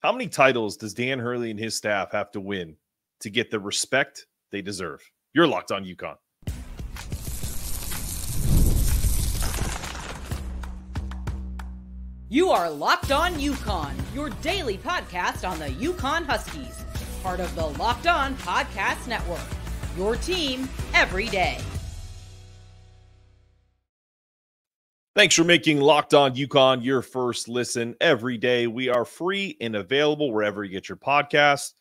How many titles does Dan Hurley and his staff have to win to get the respect they deserve? You're Locked On UConn. You are Locked On UConn, your daily podcast on the UConn Huskies, part of the Locked On Podcast Network, your team every day. Thanks for making Locked On UConn your first listen every day. We are free and available wherever you get your podcasts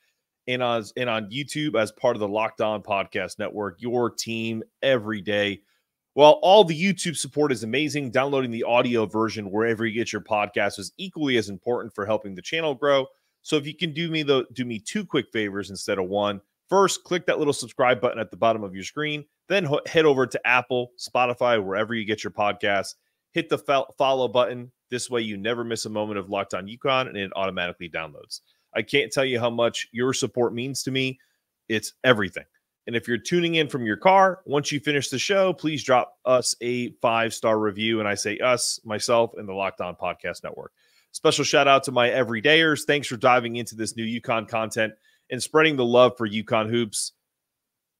and on YouTube as part of the Locked On Podcast Network, your team every day. While all the YouTube support is amazing, downloading the audio version wherever you get your podcast is equally as important for helping the channel grow. So if you can do me two quick favors instead of one. First, click that little subscribe button at the bottom of your screen. Then head over to Apple, Spotify, wherever you get your podcasts. Hit the follow button. This way you never miss a moment of Locked On UConn, and it automatically downloads. I can't tell you how much your support means to me. It's everything. And if you're tuning in from your car, once you finish the show, please drop us a 5-star review. And I say us, myself, and the Locked On Podcast Network. Special shout out to my everydayers. Thanks for diving into this new UConn content and spreading the love for UConn hoops.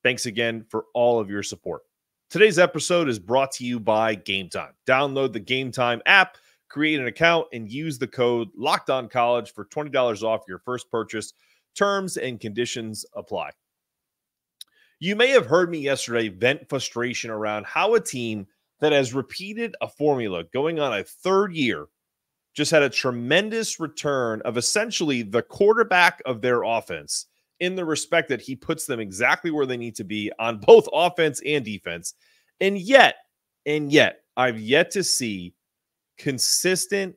Thanks again for all of your support. Today's episode is brought to you by Game Time. Download the Game Time app, create an account, and use the code LOCKEDONCollege for $20 off your first purchase. Terms and conditions apply. You may have heard me yesterday vent frustration around how a team that has repeated a formula going on a third year just had a tremendous return of essentially the quarterback of their offense, in the respect that he puts them exactly where they need to be on both offense and defense. And yet, I've yet to see consistent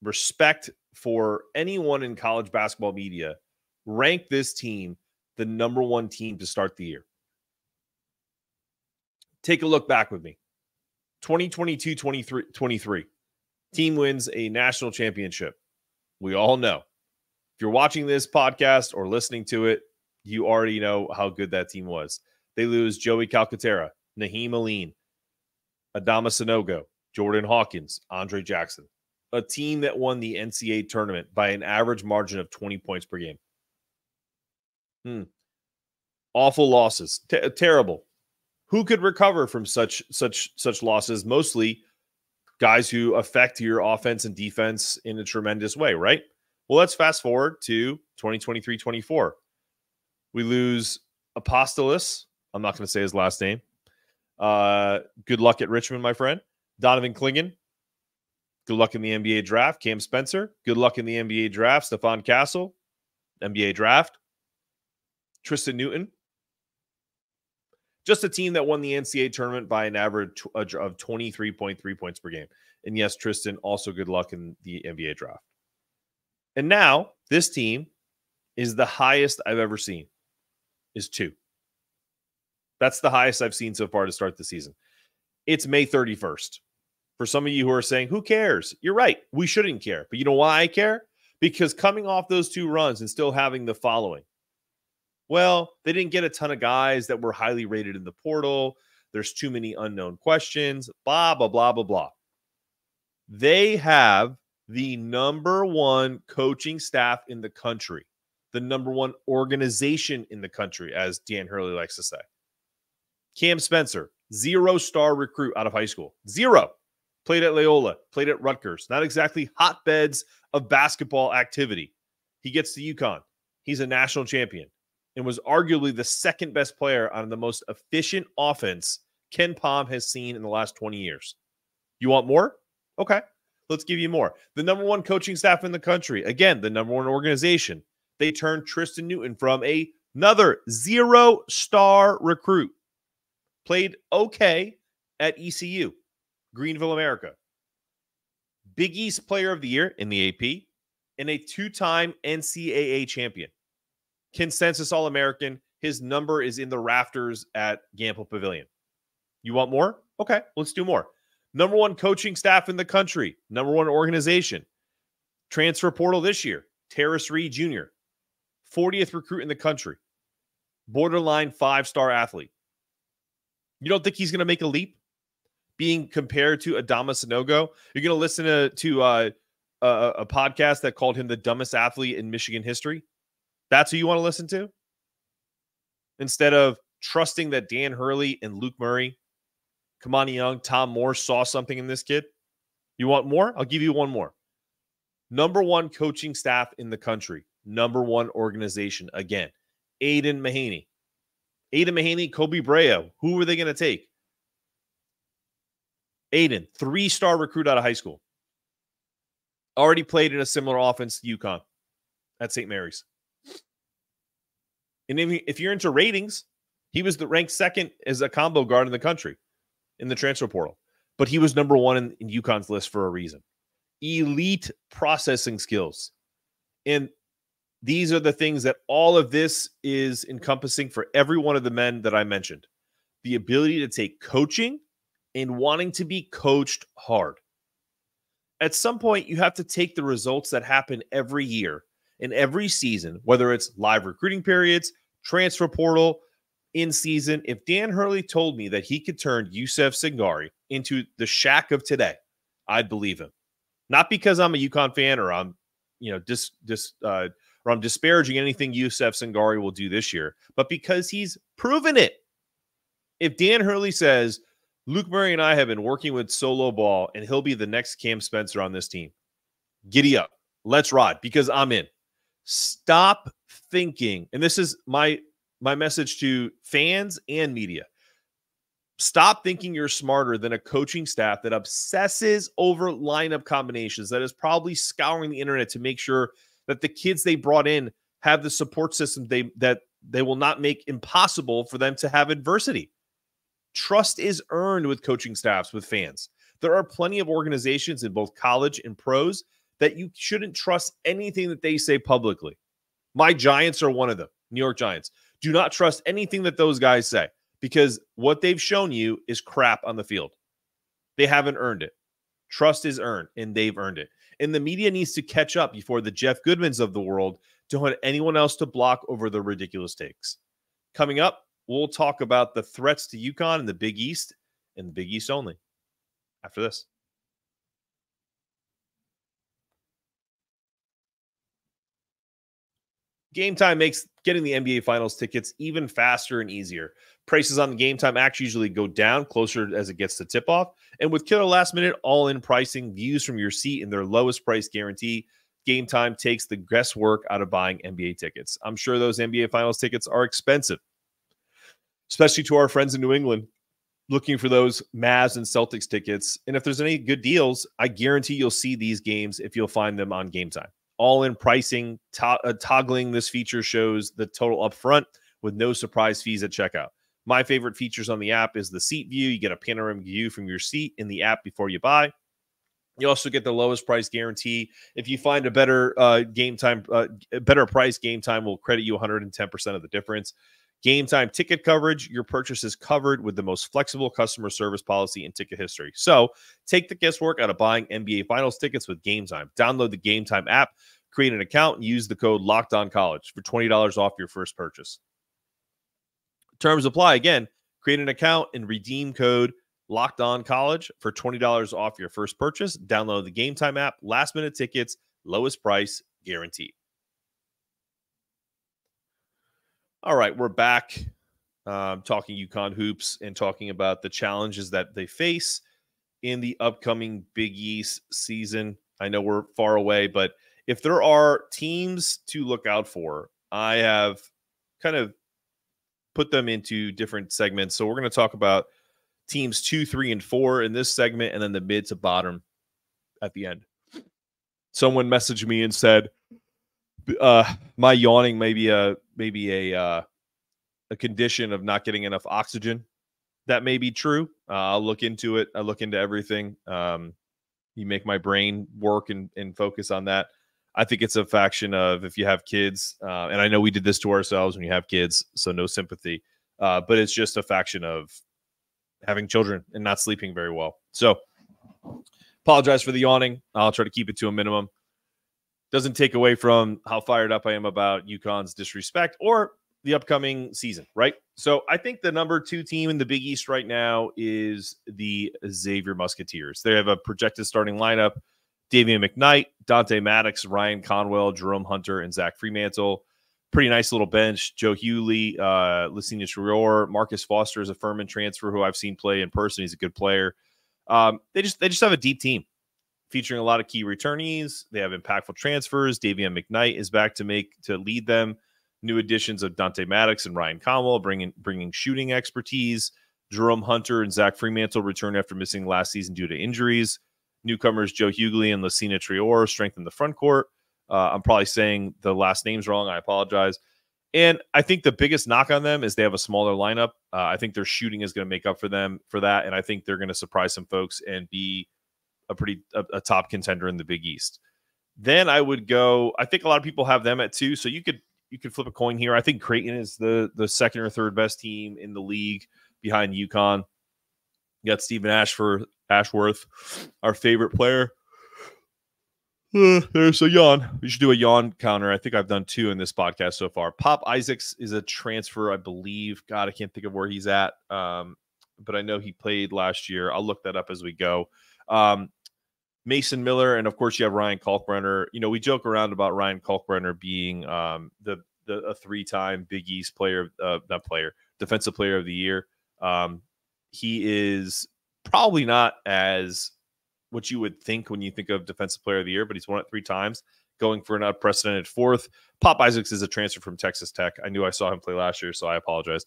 respect for anyone in college basketball media rank this team the number one team to start the year. Take a look back with me. 2022-23. Team wins a national championship. We all know. If you're watching this podcast or listening to it, you already know how good that team was. They lose Joey Calcaterra, Naheem Aline, Adama Sanogo, Jordan Hawkins, Andre Jackson. A team that won the NCAA tournament by an average margin of 20 points per game. Awful losses. Terrible. Who could recover from such losses? Mostly guys who affect your offense and defense in a tremendous way, right? Well, let's fast forward to 2023-24. We lose Apostolos. I'm not going to say his last name. Good luck at Richmond, my friend. Donovan Clingan. Good luck in the NBA draft. Cam Spencer. Good luck in the NBA draft. Stephon Castle. NBA draft. Tristan Newton. Just a team that won the NCAA tournament by an average of 23.3 points per game. And yes, Tristan, also good luck in the NBA draft. And now this team is the highest I've ever seen, is 2. That's the highest I've seen so far to start the season. It's May 31st. For some of you who are saying, who cares? You're right. We shouldn't care. But you know why I care? Because coming off those 2 runs and still having the following. Well, they didn't get a ton of guys that were highly rated in the portal. There's too many unknown questions. Blah, blah, blah, blah, blah. They have the number one coaching staff in the country, the number one organization in the country, as Dan Hurley likes to say. Cam Spencer, 0-star recruit out of high school. 0. Played at Loyola, played at Rutgers. Not exactly hotbeds of basketball activity. He gets to UConn. He's a national champion and was arguably the second best player on the most efficient offense Ken Pom has seen in the last 20 years. You want more? Okay. Let's give you more. The number one coaching staff in the country. Again, the number one organization. They turned Tristan Newton from another 0-star recruit. Played okay at ECU, Greenville, America. Big East Player of the Year in the AP, and a 2-time NCAA champion. Consensus All-American. His number is in the rafters at Gampel Pavilion. You want more? Okay, let's do more. Number one coaching staff in the country. Number one organization. Transfer portal this year. Terrace Reed Jr. 40th recruit in the country. Borderline 5-star athlete. You don't think he's going to make a leap? Being compared to Adama Sanogo? You're going to listen to a podcast that called him the dumbest athlete in Michigan history? That's who you want to listen to? Instead of trusting that Dan Hurley and Luke Murray, Kamani Young, Tom Moore saw something in this kid. You want more? I'll give you one more. Number one coaching staff in the country. Number one organization. Again, Aiden Mahaney. Aiden Mahaney, Kobe Brea. Who were they going to take? Aiden, 3-star recruit out of high school. Already played in a similar offense to UConn at St. Mary's. And if you're into ratings, he was the ranked second as a combo guard in the country in the transfer portal. But he was number one in UConn's list for a reason. Elite processing skills. And these are the things that all of this is encompassing for every one of the men that I mentioned. The ability to take coaching and wanting to be coached hard. At some point, you have to take the results that happen every year and every season, whether it's live recruiting periods, transfer portal, in season. If Dan Hurley told me that he could turn Yusef Singari into the Shaq of today, I'd believe him. Not because I'm a UConn fan or I'm, or I'm disparaging anything Yusef Singari will do this year, but because he's proven it. If Dan Hurley says, Luke Murray and I have been working with solo ball and he'll be the next Cam Spencer on this team, giddy up. Let's ride, because I'm in. Stop thinking, and this is my message to fans and media. Stop thinking you're smarter than a coaching staff that obsesses over lineup combinations, that is probably scouring the internet to make sure that the kids they brought in have the support system that they will not make impossible for them to have adversity. Trust is earned with coaching staffs, with fans. There are plenty of organizations in both college and pros that you shouldn't trust anything that they say publicly. My Giants are one of them, New York Giants. Do not trust anything that those guys say, because what they've shown you is crap on the field. They haven't earned it. Trust is earned, and they've earned it. And the media needs to catch up before the Jeff Goodmans of the world don't want anyone else to block over the ridiculous takes. Coming up, we'll talk about the threats to UConn in the Big East and the Big East only after this. Game Time makes getting the NBA Finals tickets even faster and easier. Prices on the Game Time acts usually go down closer as it gets to tip-off. And with killer last-minute all-in pricing, views from your seat, and their lowest price guarantee, Game Time takes the guesswork out of buying NBA tickets. I'm sure those NBA Finals tickets are expensive, especially to our friends in New England looking for those Mavs and Celtics tickets. And if there's any good deals, I guarantee you'll see these games if you'll find them on Game Time. All-in pricing, toggling this feature shows the total upfront with no surprise fees at checkout. My favorite features on the app is the seat view. You get a panoramic view from your seat in the app before you buy. You also get the lowest price guarantee. If you find a better better price, Game Time will credit you 110% of the difference. Game Time ticket coverage, your purchase is covered with the most flexible customer service policy in ticket history. So take the guesswork out of buying NBA Finals tickets with Game Time. Download the Game Time app, create an account, and use the code LOCKEDONCollege for $20 off your first purchase. Terms apply. Again, create an account and redeem code LOCKEDONCollege for $20 off your first purchase. Download the Game Time app. Last minute tickets, lowest price guaranteed. All right, we're back talking UConn hoops and talking about the challenges that they face in the upcoming Big East season. I know we're far away, but if there are teams to look out for, I have kind of put them into different segments. So we're going to talk about teams 2, 3, and 4 in this segment, and then the mid to bottom at the end. Someone messaged me and said, my yawning may be a condition of not getting enough oxygen. That may be true. I'll look into it. I look into everything. You make my brain work and focus on that. I think it's a faction of if you have kids, and I know we did this to ourselves when you have kids, so no sympathy. But it's just a faction of having children and not sleeping very well. So apologize for the yawning. I'll try to keep it to a minimum. Doesn't take away from how fired up I am about UConn's disrespect or the upcoming season, right? So I think the number 2 team in the Big East right now is the Xavier Musketeers. They have a projected starting lineup: Davian McKnight, Dante Maddox, Ryan Conwell, Jerome Hunter, and Zach Fremantle. Pretty nice little bench. Joe Hewley, Lucina Trior, Marcus Foster is a Furman transfer who I've seen play in person. He's a good player. They just have a deep team featuring a lot of key returnees. They have impactful transfers. Davion McKnight is back to lead them. New additions of Dante Maddox and Ryan Conwell bringing shooting expertise. Jerome Hunter and Zach Fremantle return after missing last season due to injuries. Newcomers Joe Hughley and Lucina Trior strengthen the front court. I'm probably saying the last names wrong. I apologize. And I think the biggest knock on them is they have a smaller lineup. I think their shooting is going to make up for them for that. And I think they're going to surprise some folks and be a top contender in the Big East. Then I would go, I think a lot of people have them at 2. So you could flip a coin here. I think Creighton is the second or third best team in the league behind UConn. You got Stephen Ashworth, our favorite player. There's a yawn. We should do a yawn counter. I think I've done 2 in this podcast so far. Pop Isaacs is a transfer, I believe. God, I can't think of where he's at. But I know he played last year. I'll look that up as we go. Mason Miller, and of course you have Ryan Kalkbrenner. You know, we joke around about Ryan Kalkbrenner being a 3-time Big East defensive player of the year. He is probably not as what you would think when you think of defensive player of the year, but he's won it 3 times, going for an unprecedented 4th. Pop Isaacs is a transfer from Texas Tech. I knew I saw him play last year, so I apologize.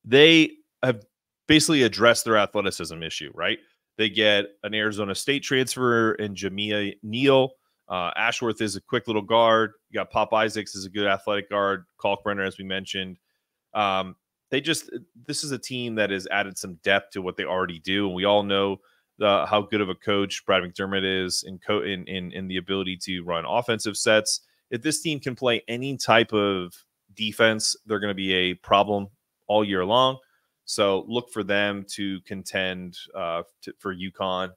They have basically addressed their athleticism issue, right? They get an Arizona State transfer in Jamia Neal. Ashworth is a quick little guard. You got Pop Isaacs is a good athletic guard. Kalkbrenner, as we mentioned. This is a team that has added some depth to what they already do, and we all know how good of a coach Brad McDermott is in the ability to run offensive sets. If this team can play any type of defense, they're going to be a problem all year long. So look for them to contend for UConn.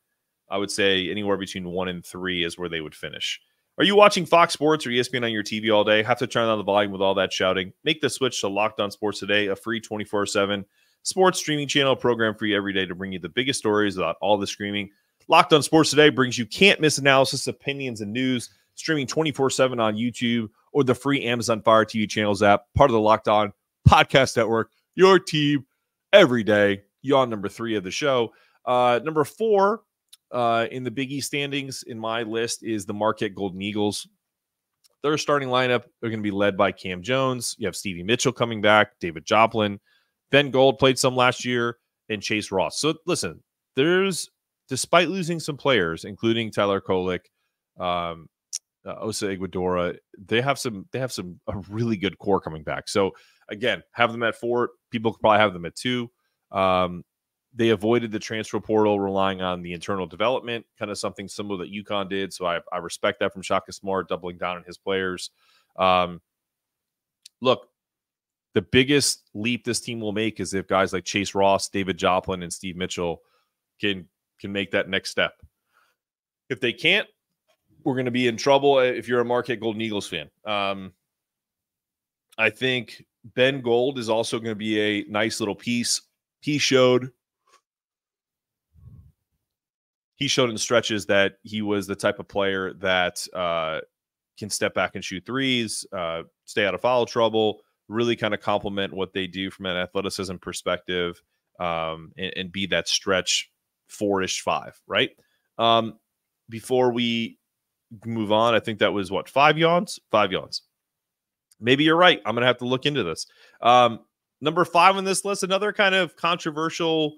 I would say anywhere between 1 and 3 is where they would finish. Are you watching Fox Sports or ESPN on your TV all day? Have to turn down the volume with all that shouting? Make the switch to Locked On Sports Today, a free 24/7 sports streaming channel, program for you every day to bring you the biggest stories about all the screaming. Locked On Sports Today brings you can't-miss analysis, opinions, and news, streaming 24/7 on YouTube or the free Amazon Fire TV channels app, part of the Locked On Podcast Network, your team every day. Yawn number 3 of the show. Number 4 in the Big East standings in my list is the Marquette Golden Eagles. Their starting lineup, they're going to be led by Cam Jones. You have Stevie Mitchell coming back, David Joplin. Ben Gold played some last year, and Chase Ross. So listen, despite losing some players, including Tyler Kolek, Osa Iguodora, they have a really good core coming back. So again, have them at 4. People could probably have them at 2. They avoided the transfer portal, relying on the internal development, kind of something similar that UConn did. So I respect that from Shaka Smart, doubling down on his players. Look, the biggest leap this team will make is if guys like Chase Ross, David Joplin, and Steve Mitchell can make that next step. If they can't, we're going to be in trouble if you're a Marquette Golden Eagles fan. I think Ben Gold is also going to be a nice little piece. He showed in stretches that he was the type of player that can step back and shoot threes, stay out of foul trouble, really kind of complement what they do from an athleticism perspective, and be that stretch 4-ish 5, right? Before we move on, I think that was 5 yawns? 5 yawns. Maybe you're right. I'm going to have to look into this. Number 5 on this list, another kind of controversial,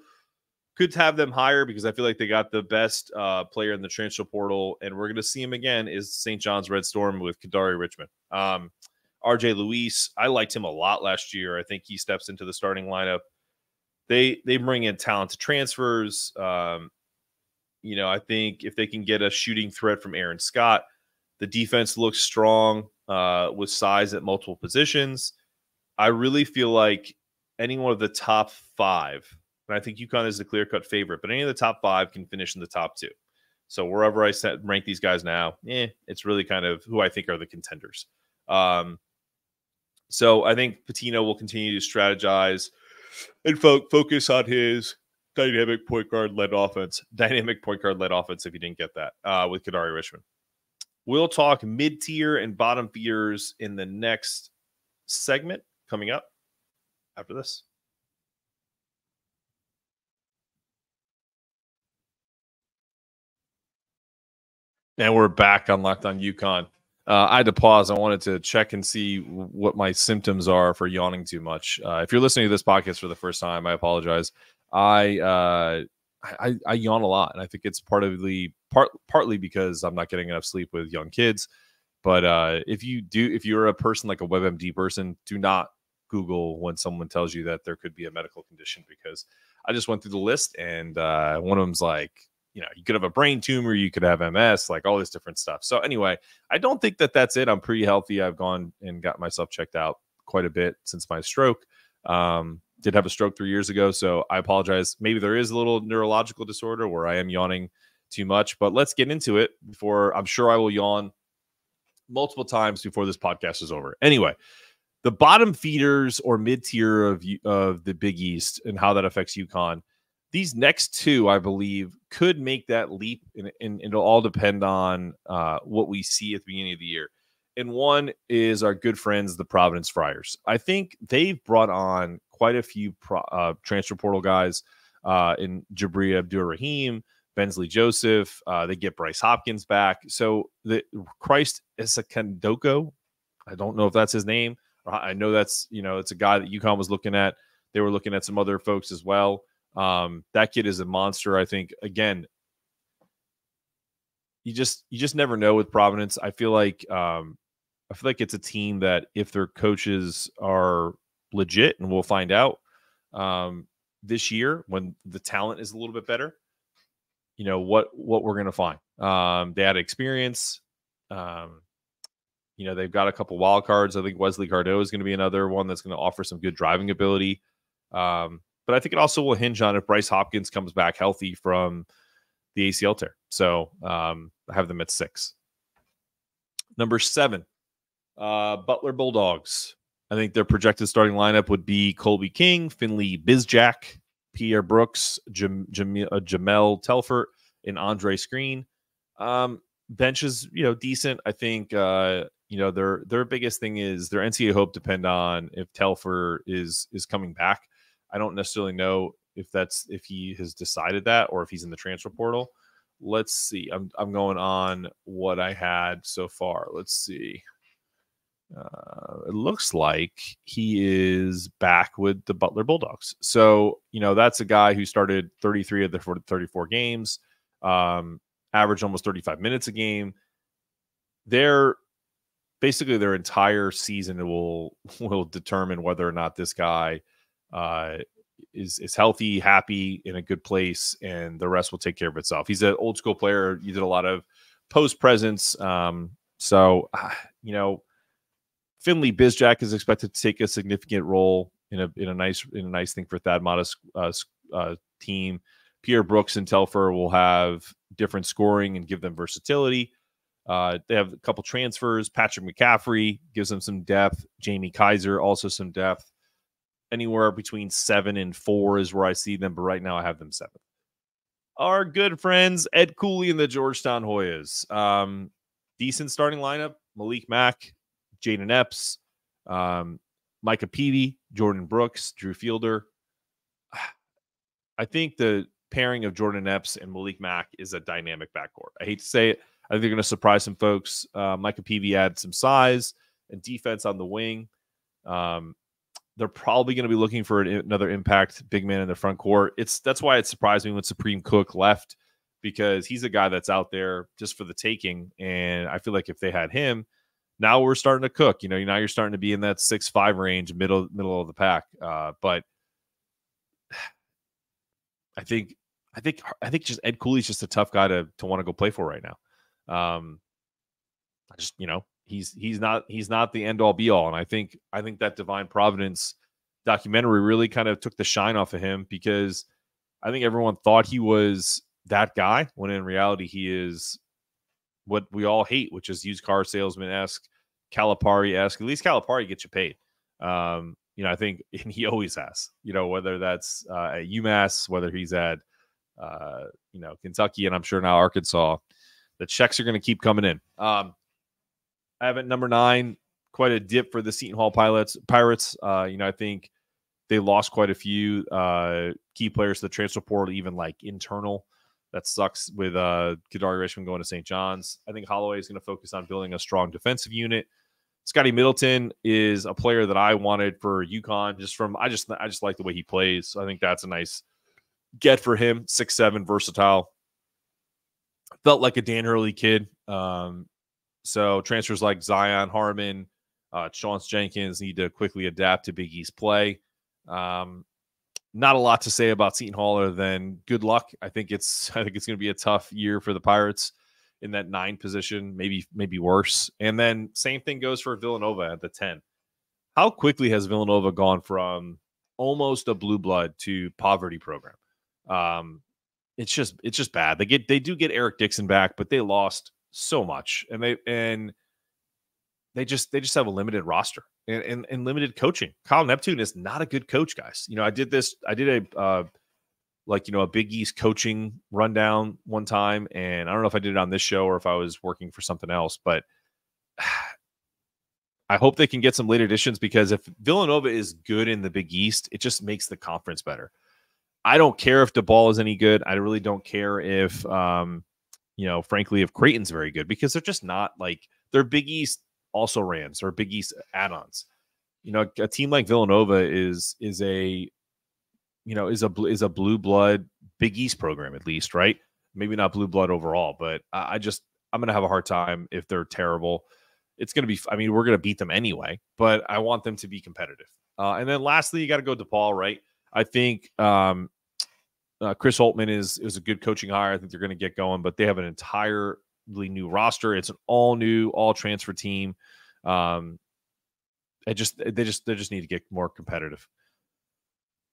could have them higher because I feel like they got the best player in the transfer portal, and we're going to see him again, is St. John's Red Storm with Kadari Richmond. RJ Luis, I liked him a lot last year. I think he steps into the starting lineup. They bring in talented transfers. I think if they can get a shooting threat from Aaron Scott, the defense looks strong with size at multiple positions. I really feel like any one of the top 5, and I think UConn is the clear-cut favorite, but any of the top 5 can finish in the top 2. So wherever I rank these guys now, it's really kind of who I think are the contenders. So I think Pitino will continue to strategize and focus on his Dynamic point guard led offense. Dynamic point guard led offense, if you didn't get that, with Kadari Richmond. We'll talk mid-tier and bottom feeders in the next segment coming up after this. And we're back on Locked On UConn. I had to pause. I wanted to check and see what my symptoms are for yawning too much. If you're listening to this podcast for the first time, I apologize. I yawn a lot, and I think it's partly because I'm not getting enough sleep with young kids. But if you're a person like a WebMD person, do not Google when someone tells you that there could be a medical condition, because I just went through the list, and one of them's like, you could have a brain tumor, you could have MS, like all this different stuff. So anyway, I don't think that that's it. I'm pretty healthy. I've gone and got myself checked out quite a bit since my stroke. Did have a stroke 3 years ago, so I apologize. Maybe there is a little neurological disorder where I am yawning too much, but let's get into it before I'm sure I will yawn multiple times before this podcast is over. Anyway, the bottom feeders or mid-tier of the Big East and how that affects UConn. These next two, I believe, could make that leap, and it'll all depend on what we see at the beginning of the year. And one is our good friends, the Providence Friars. I think they've brought on quite a few transfer portal guys in Jabri Abdur-Rahim, Bensley Joseph. They get Bryce Hopkins back. So the Christ Isakandoko, I don't know if that's his name. I know that's, it's a guy that UConn was looking at. They were looking at some other folks as well. That kid is a monster. I think, again, you just never know with Providence. I feel like it's a team that, if their coaches are legit, and we'll find out this year when the talent is a little bit better, what we're going to find. They had experience. They've got a couple wild cards. I think Wesley Cardo is going to be another one that's going to offer some good driving ability. But I think it also will hinge on if Bryce Hopkins comes back healthy from the ACL tear. So I have them at 6. Number 7, Butler Bulldogs. I think their projected starting lineup would be Colby King, Finley Bizjack, Pierre Brooks, Jamel Telfort, and Andre Screen. Bench is, decent. I think, their biggest thing is their NCAA hope depend on if Telfort is coming back. I don't necessarily know if he has decided that or if he's in the transfer portal. Let's see. I'm going on what I had so far. Let's see. It looks like he is back with the Butler Bulldogs. So, that's a guy who started 33 of the 34 games, averaged almost 35 minutes a game. Basically their entire season will determine whether or not this guy is healthy, happy, in a good place, and the rest will take care of itself. He's an old school player. He did a lot of post presence. Finley Bizjack is expected to take a significant role in a nice thing for Thad Matta's team. Pierre Brooks and Telfer will have different scoring and give them versatility. They have a couple transfers. Patrick McCaffrey gives them some depth. Jamie Kaiser also some depth. Anywhere between 7 and 4 is where I see them, but right now I have them 7th. Our good friends Ed Cooley and the Georgetown Hoyas. Decent starting lineup: Malik Mack, Jaden Epps, Micah Peavy, Jordan Brooks, Drew Fielder. I think the pairing of Jordan Epps and Malik Mack is a dynamic backcourt. I hate to say it. I think they're going to surprise some folks. Micah Peavy adds some size and defense on the wing. They're probably going to be looking for another impact big man in the front court. That's why it surprised me when Supreme Cook left, because he's a guy that's out there just for the taking. And I feel like if they had him, now we're starting to cook. Now you're starting to be in that 6'5" range, middle of the pack. But I think just Ed Cooley's just a tough guy to want to go play for right now. He's not the end all be all. And I think that Divine Providence documentary really kind of took the shine off of him, because I think everyone thought he was that guy, when in reality he is what we all hate, which is used car salesman-esque, Calipari-esque. At least Calipari gets you paid. I think, and he always has, whether that's at UMass, whether he's at, Kentucky, and I'm sure now Arkansas, the checks are going to keep coming in. I have at number 9, quite a dip for the Seton Hall Pirates. I think they lost quite a few key players to the transfer portal, even like internal. That sucks with Kadari Richmond going to St. John's. I think Holloway is going to focus on building a strong defensive unit. Scotty Middleton is a player that I wanted for UConn. I just like the way he plays. So I think that's a nice get for him. 6'7", versatile. Felt like a Dan Hurley kid. So transfers like Zion Harmon, Chauncey Jenkins need to quickly adapt to Big East play. Not a lot to say about Seton Hall other than good luck. I think it's going to be a tough year for the Pirates in that 9 position, maybe worse. And then same thing goes for Villanova at the 10. How quickly has Villanova gone from almost a blue blood to poverty program? It's just bad. They do get Eric Dixon back, but they lost so much, and they just have a limited roster and limited coaching. Kyle Neptune is not a good coach, guys. I did a Big East coaching rundown one time, and I don't know if I did it on this show or if I was working for something else, but I hope they can get some late additions, because if Villanova is good in the Big East, it just makes the conference better. I don't care if DeBall is any good. I really don't care if, frankly, if Creighton's very good, because they're just not they're Big East also-rans or Big East add-ons. A team like Villanova is a blue blood Big East program, at least, right? Maybe not blue blood overall, but I'm going to have a hard time if they're terrible. It's going to be, we're going to beat them anyway, but I want them to be competitive. And then lastly, you got to go DePaul, right? I think Chris Holtman is a good coaching hire. I think they're going to get going, but they have an entirely new roster. It's an all new, all transfer team. They just need to get more competitive.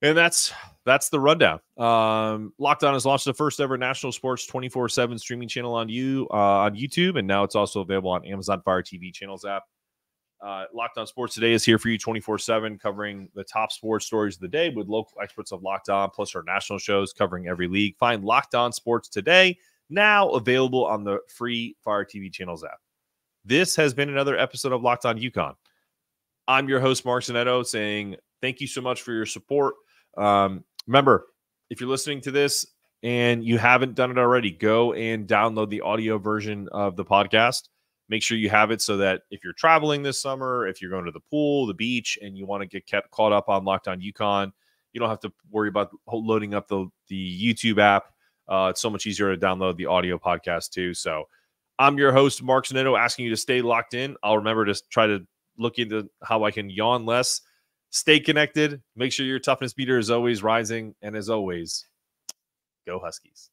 And that's the rundown. Locked On has launched the first ever national sports 24/7 streaming channel on YouTube, and now it's also available on Amazon Fire TV channels app. Locked On Sports Today is here for you 24/7, covering the top sports stories of the day with local experts of Locked On, plus our national shows covering every league. Find Locked On Sports Today, now available on the free Fire TV channels app. This has been another episode of Locked On UConn. I'm your host, Mark Zanetto, saying thank you so much for your support. Remember, if you're listening to this and you haven't done it already, go and download the audio version of the podcast. Make sure you have it so that if you're traveling this summer, if you're going to the pool, the beach, and you want to get caught up on Locked On UConn, you don't have to worry about loading up the YouTube app. It's so much easier to download the audio podcast too. So I'm your host, Mark Zanetto, asking you to stay locked in. I'll remember to try to look into how I can yawn less. Stay connected. Make sure your toughness meter is always rising. And as always, go Huskies.